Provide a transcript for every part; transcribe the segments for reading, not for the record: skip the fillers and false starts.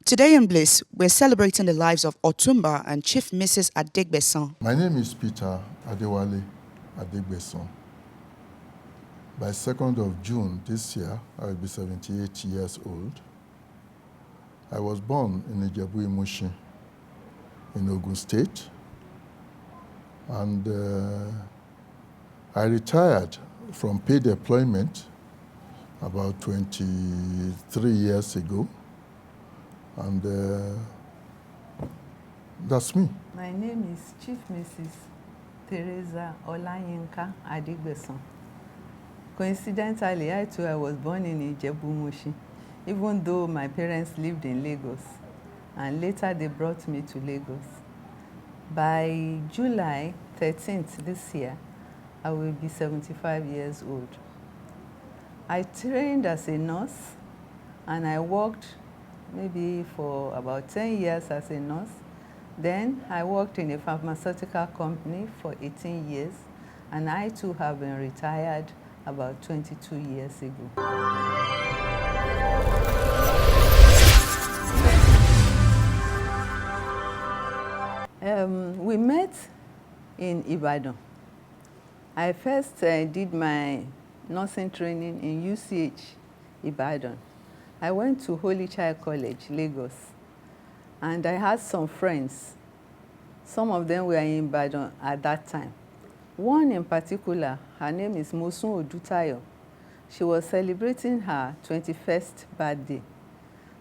Today in Bliss, we're celebrating the lives of Otunba and Chief Mrs. Adegbesan. My name is Peter Adewale Adegbesan. By 2nd of June this year, I will be 78 years old. I was born in Ijebu-Imushin in Ogun State, and I retired from paid employment about 23 years ago, and that's me. My name is Chief Mrs. Teresa Olayinka Adegbesan. Coincidentally, I too was born in Ijebu-Imushin, even though my parents lived in Lagos, and later they brought me to Lagos. By July 13th this year, I will be 75 years old. I trained as a nurse, and I worked maybe for about 10 years as a nurse. Then I worked in a pharmaceutical company for 18 years, and I too have been retired about 22 years ago. We met in Ibadan. I first did my nursing training in UCH, Ibadan. I went to Holy Child College, Lagos, and I had some friends. Some of them were in Ibadan at that time. One in particular, her name is Mosun Odutayo. She was celebrating her 21st birthday,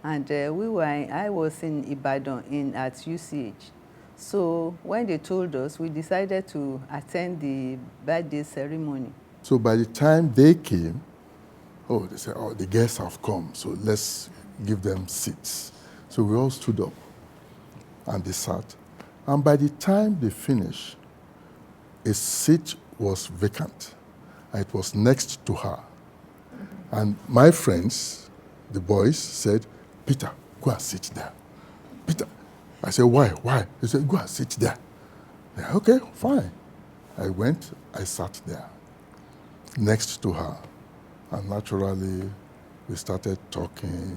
and I was in Ibadan at UCH. So when they told us, we decided to attend the birthday ceremony. So by the time they came, they said, the guests have come, so let's give them seats. So we all stood up and they sat. And by the time they finished, a seat was vacant. It was next to her. And my friends, the boys, said, Peter, go and sit there. Peter. I said, why? Why? They said, go and sit there. I said, okay, fine. I went, I sat there next to her. And naturally, we started talking,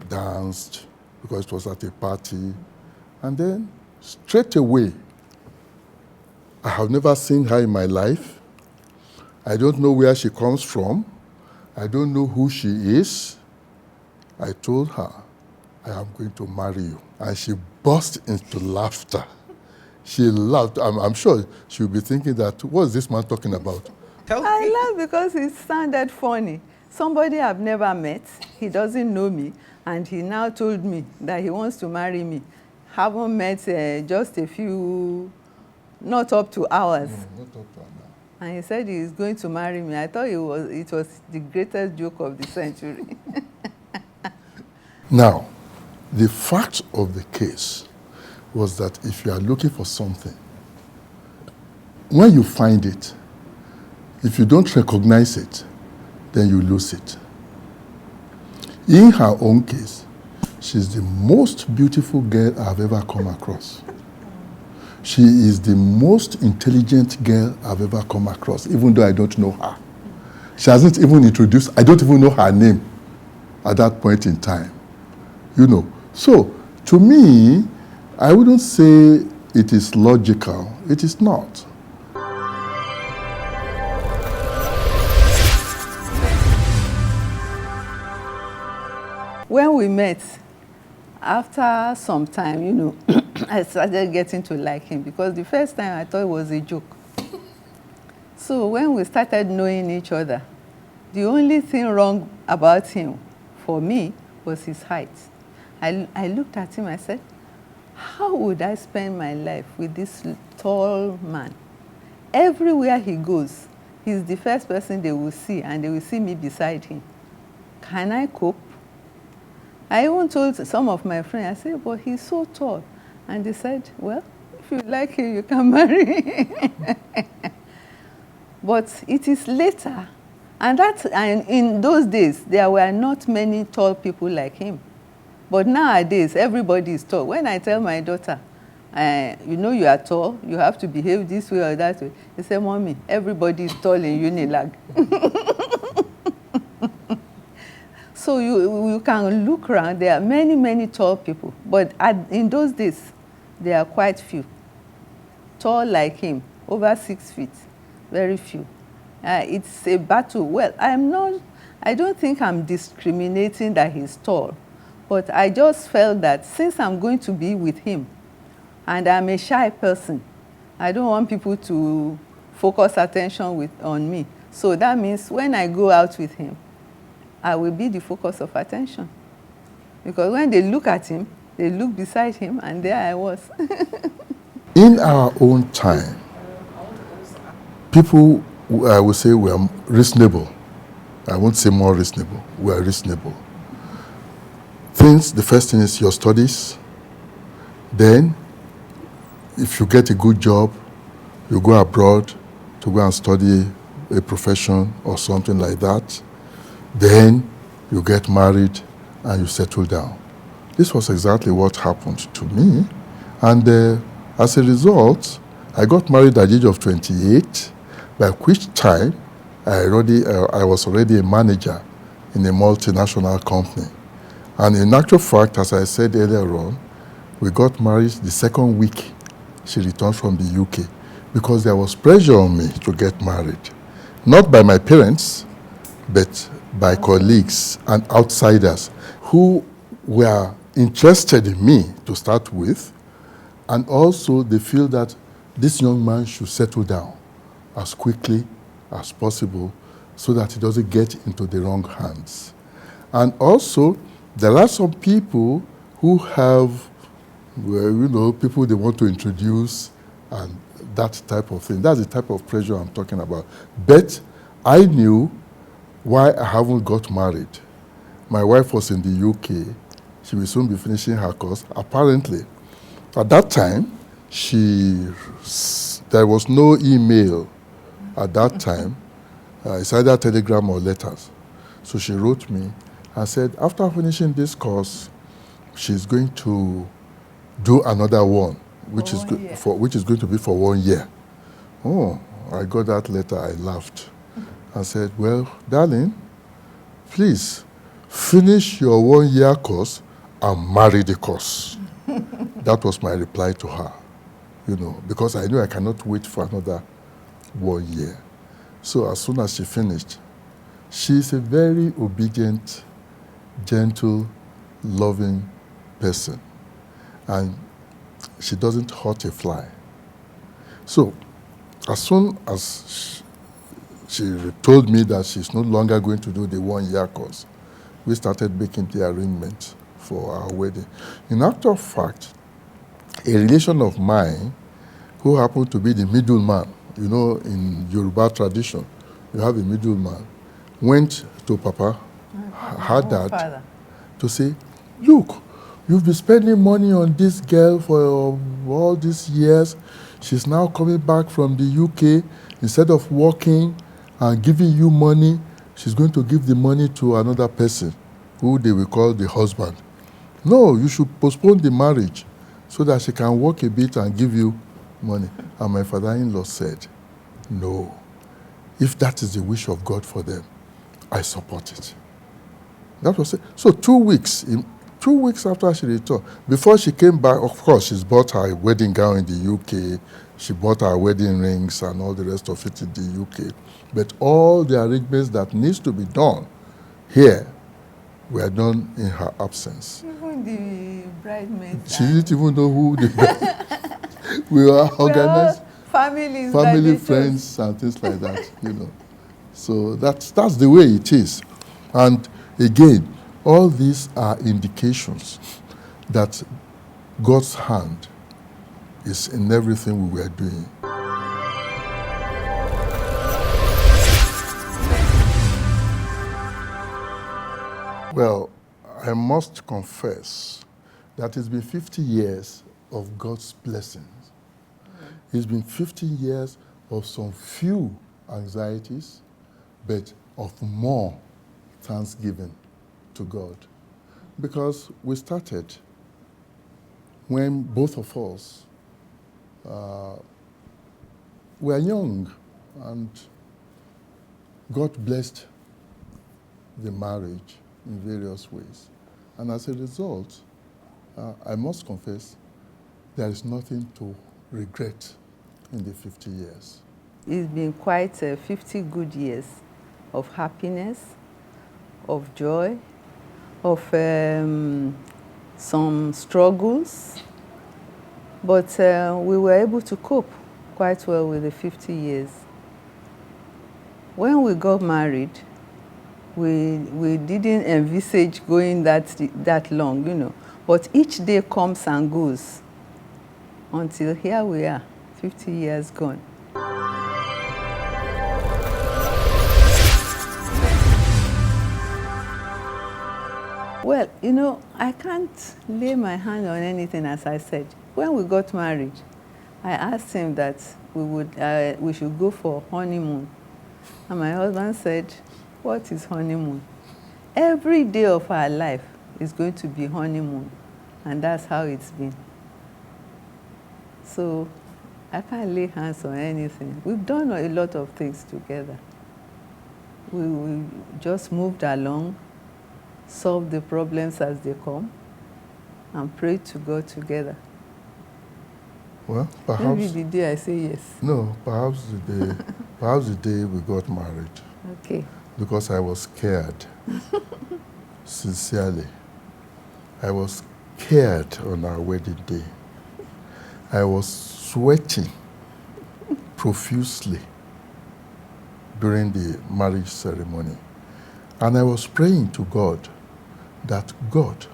danced, because it was at a party. And then, straight away, I have never seen her in my life. I don't know where she comes from. I don't know who she is. I told her, I am going to marry you. And she burst into laughter. She laughed. I'm sure she'll be thinking that, what is this man talking about? I laughed because it sounded funny. Somebody I've never met, he doesn't know me, and he now told me that he wants to marry me. Haven't met just a few, not up to hours. No, not up to an hour. And he said he is going to marry me. I thought it was the greatest joke of the century. Now, the fact of the case was that if you are looking for something, when you find it, if you don't recognize it, then you lose it. In her own case, she's the most beautiful girl I've ever come across. She is the most intelligent girl I've ever come across, even though I don't know her. She hasn't even introduced, I don't even know her name at that point in time. You know, so to me, I wouldn't say it is logical. It is not. When we met, after some time, I started getting to like him, because the first time I thought it was a joke. So when we started knowing each other, the only thing wrong about him, for me, was his height. I looked at him, I said, how would I spend my life with this tall man? Everywhere he goes, he's the first person they will see, and they will see me beside him. Can I cope? I even told some of my friends, I said, but he's so tall. And they said, well, if you like him, you can marry. But it is later. And in those days, there were not many tall people like him. But nowadays, everybody is tall. When I tell my daughter, you are tall, you have to behave this way or that way, they say, Mommy, everybody is tall in Unilag. So you can look around, there are many, many tall people, but in those days, there are quite few. Tall like him, over 6 feet, very few. It's a battle. Well, I don't think I'm discriminating that he's tall, but I just felt that since I'm going to be with him, and I'm a shy person, I don't want people to focus attention on me. So that means when I go out with him, I will be the focus of attention. Because when they look at him, they look beside him, and there I was. In our own time, people, I would say, were reasonable. I won't say more reasonable. We are reasonable. The first thing is your studies. Then, if you get a good job, you go abroad to go and study a profession or something like that. Then, you get married and you settle down. This was exactly what happened to me. And as a result, I got married at the age of 28, by which time I was already a manager in a multinational company. And in actual fact, as I said earlier on, we got married the second week she returned from the UK, because there was pressure on me to get married. Not by my parents, but by colleagues and outsiders who were interested in me to start with, and also they feel that this young man should settle down as quickly as possible so that he doesn't get into the wrong hands. And also, there are some people who have, people they want to introduce and that type of thing. That's the type of pressure I'm talking about. But I knew why I haven't got married. My wife was in the UK. She will soon be finishing her course. Apparently, at that time, there was no email at that time. It's either telegram or letters. So she wrote me and said, after finishing this course, she's going to do another one, which is going to be for 1 year. Oh, I got that letter. I laughed. I said, well, darling, please finish your 1 year course and marry the course. That was my reply to her, because I knew I cannot wait for another 1 year. So as soon as she finished, she's a very obedient, gentle, loving person. And she doesn't hurt a fly. So as soon as she told me that she's no longer going to do the 1 year course, we started making the arrangement for our wedding. In actual fact, a relation of mine who happened to be the middleman, in Yoruba tradition, you have a middleman, went to Papa, her dad, to say, look, you've been spending money on this girl for all these years. She's now coming back from the UK. Instead of working and giving you money, she's going to give the money to another person who they will call the husband. No, you should postpone the marriage so that she can work a bit and give you money. And my father-in-law said, no, if that is the wish of God for them, I support it. That was it. So 2 weeks, 2 weeks after she returned, before she came back, of course, she's bought her wedding gown in the UK, she bought her wedding rings and all the rest of it in the UK. But all the arrangements that needs to be done here were done in her absence. Even the bridesmaids. She didn't even know who the we were organized. Family, friends, and things like that, So that's the way it is. And again, all these are indications that God's hand is in everything we were doing. Well, I must confess that it's been 50 years of God's blessings. It's been 50 years of some few anxieties, but of more thanksgiving to God. Because we started when both of us were young, and God blessed the marriage. in various ways. And as a result, I must confess, there is nothing to regret in the 50 years. It's been quite 50 good years of happiness, of joy, of some struggles, but we were able to cope quite well with the 50 years. When we got married, we didn't envisage going that long, you know, but each day comes and goes until here we are, 50 years gone. Well, you know, I can't lay my hand on anything, as I said. When we got married, I asked him that we should go for honeymoon. And my husband said, "What is honeymoon?" Every day of our life is going to be honeymoon. And that's how it's been. So I can't lay hands on anything. We've done a lot of things together. We just moved along, solve the problems as they come, and pray to God together. Well, perhaps... Maybe the day I say yes. No, perhaps the day we got married. Okay. Because I was scared, sincerely. I was scared on our wedding day. I was sweating profusely during the marriage ceremony. And I was praying to God that, God,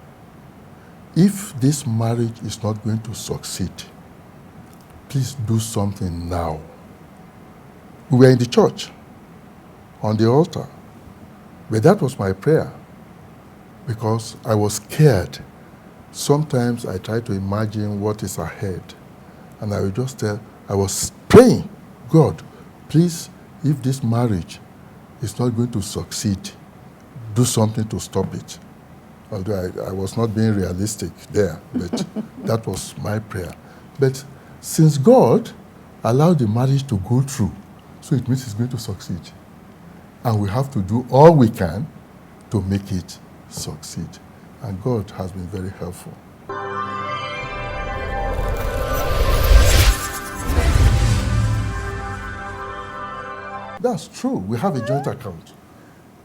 if this marriage is not going to succeed, please do something now. We were in the church, on the altar, but that was my prayer because I was scared. Sometimes I try to imagine what is ahead, and I would just I was praying, God, please, if this marriage is not going to succeed, do something to stop it. Although I was not being realistic there, but that was my prayer. But since God allowed the marriage to go through, so it means it's going to succeed. And we have to do all we can to make it succeed. And God has been very helpful. That's true. We have a joint account.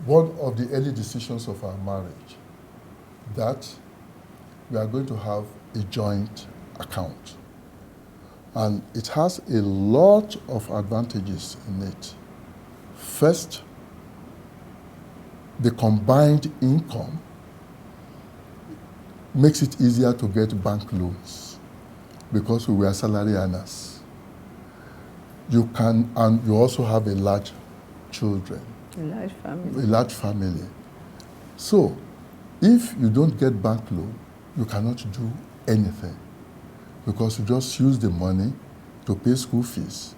One of the early decisions of our marriage, that we are going to have a joint account. And it has a lot of advantages in it. First, the combined income makes it easier to get bank loans because we were salary earners. You can, and you also have a large children. A large family. A large family. So, if you don't get bank loan, you cannot do anything because you just use the money to pay school fees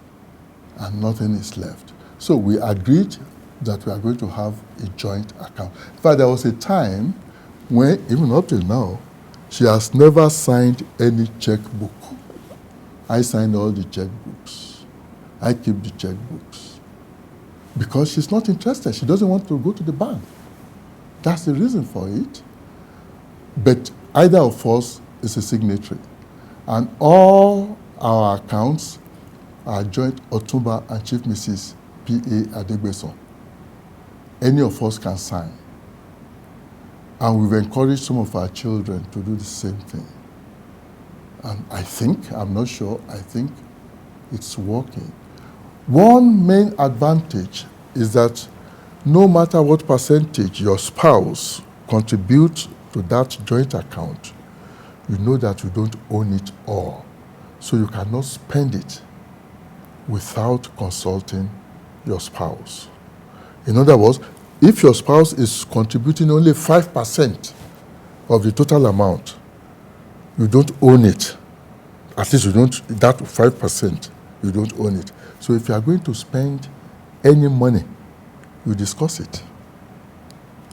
and nothing is left. So we agreed that we are going to have a joint account. In fact, there was a time when, even up till now, she has never signed any checkbook. I signed all the checkbooks. I keep the checkbooks. Because she's not interested. She doesn't want to go to the bank. That's the reason for it. But either of us is a signatory. And all our accounts are joint Otunba and Chief Mrs. P.A. Adegbesan. Any of us can sign. And we've encouraged some of our children to do the same thing. And I think, I'm not sure, I think it's working. One main advantage is that no matter what percentage your spouse contributes to that joint account, you know that you don't own it all. So you cannot spend it without consulting your spouse. In other words, if your spouse is contributing only 5% of the total amount, you don't own it. At least you don't, that 5%, you don't own it. So if you are going to spend any money, you discuss it.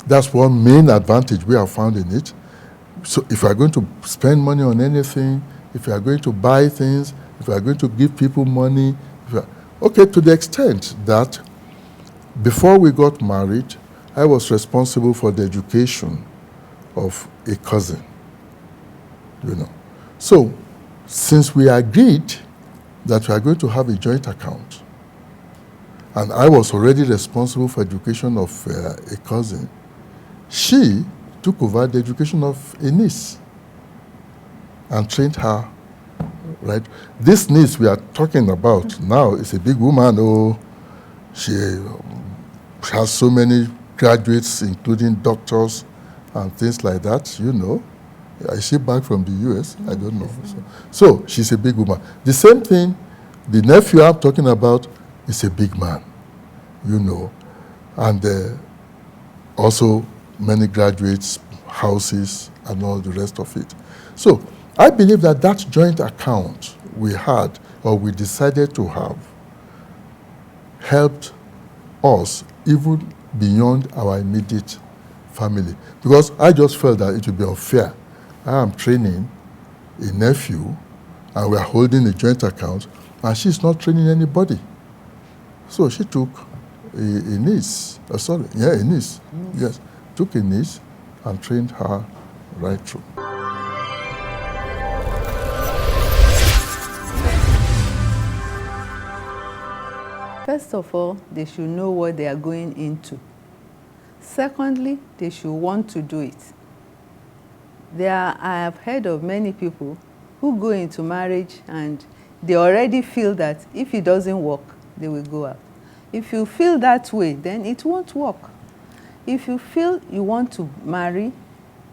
That's one main advantage we have found in it. So if you are going to spend money on anything, if you are going to buy things, if you are going to give people money, okay, to the extent that before we got married, I was responsible for the education of a cousin, you know. So, since we agreed that we are going to have a joint account, and I was already responsible for education of a cousin, she took over the education of a niece and trained her, right? This niece we are talking about now is a big woman. Oh, she has so many graduates, including doctors and things like that, you know. Is she back from the US? I don't know. So she's a big woman. The same thing, the nephew I'm talking about is a big man, you know. And also many graduates, houses, and all the rest of it. So I believe that that joint account we had, or we decided to have, helped us even beyond our immediate family. Because I just felt that it would be unfair. I am training a nephew, and we are holding a joint account, and she's not training anybody. So she took a niece, a niece, yes, took a niece and trained her right through. First of all, they should know what they are going into. Secondly, they should want to do it. I have heard of many people who go into marriage and they already feel that if it doesn't work, they will go out. If you feel that way, then it won't work. If you feel you want to marry,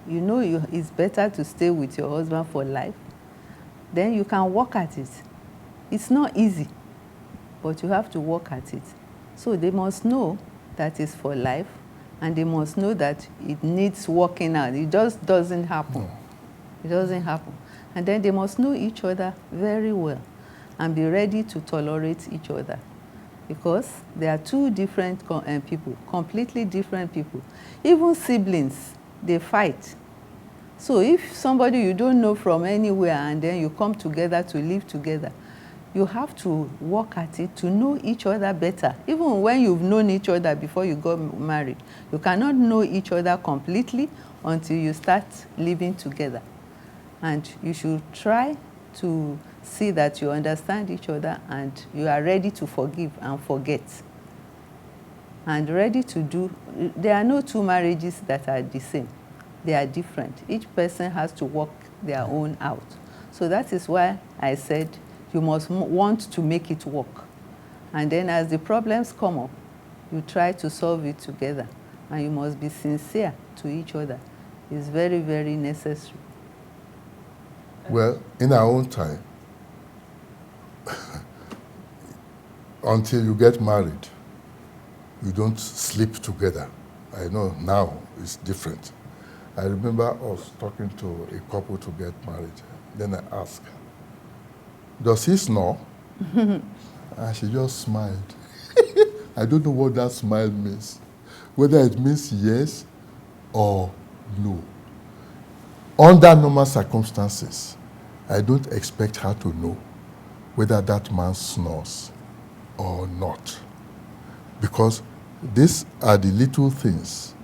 you know it's better to stay with your husband for life, then you can work at it. It's not easy, but you have to work at it. So they must know that it's for life, and they must know that it needs working out. It just doesn't happen. No. It doesn't happen. And then they must know each other very well and be ready to tolerate each other, because they are two different people, completely different people. Even siblings, they fight. So if somebody you don't know from anywhere and then you come together to live together, you have to work at it to know each other better. Even when you've known each other before you got married, you cannot know each other completely until you start living together. And you should try to see that you understand each other and you are ready to forgive and forget. And ready to do, there are no two marriages that are the same. They are different. Each person has to work their own out. So that is why I said you must want to make it work. And then as the problems come up, you try to solve it together. And you must be sincere to each other. It's very, very necessary. Well, in our own time, until you get married, you don't sleep together. I know now it's different. I remember us talking to a couple to get married. Then I asked, does he snore? And she just smiled. I don't know what that smile means. Whether it means yes or no. Under normal circumstances, I don't expect her to know whether that man snores or not. Because these are the little things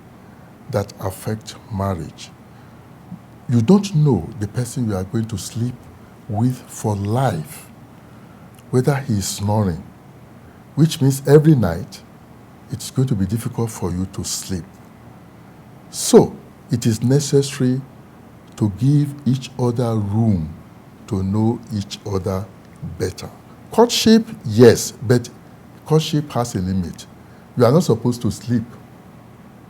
that affect marriage. You don't know the person you are going to sleep with for life, whether he is snoring, which means every night it's going to be difficult for you to sleep. So it is necessary to give each other room to know each other better. Courtship, yes, but courtship has a limit. You are not supposed to sleep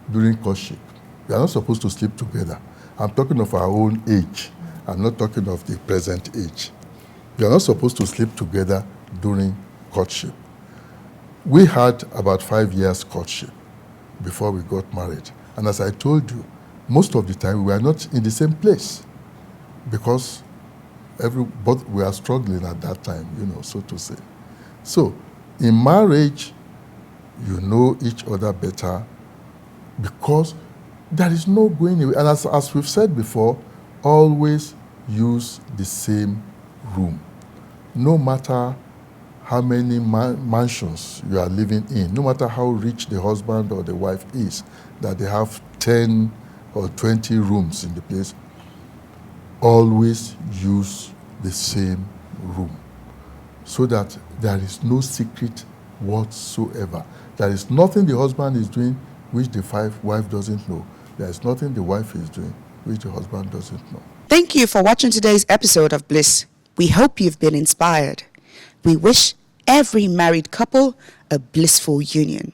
during courtship. You are not supposed to sleep together. I'm talking of our own age. I'm not talking of the present age. You are not supposed to sleep together during courtship. We had about 5 years courtship before we got married. And as I told you, most of the time we were not in the same place because both we are struggling at that time, you know, so to say. So in marriage, you know each other better because there is no going away. And as we've said before, always use the same room. No matter how many mansions you are living in, no matter how rich the husband or the wife is, that they have 10 or 20 rooms in the place, always use the same room so that there is no secret whatsoever. There is nothing the husband is doing which the wife doesn't know. There is nothing the wife is doing which the husband doesn't know. Thank you for watching today's episode of Bliss. We hope you've been inspired. We wish every married couple a blissful union.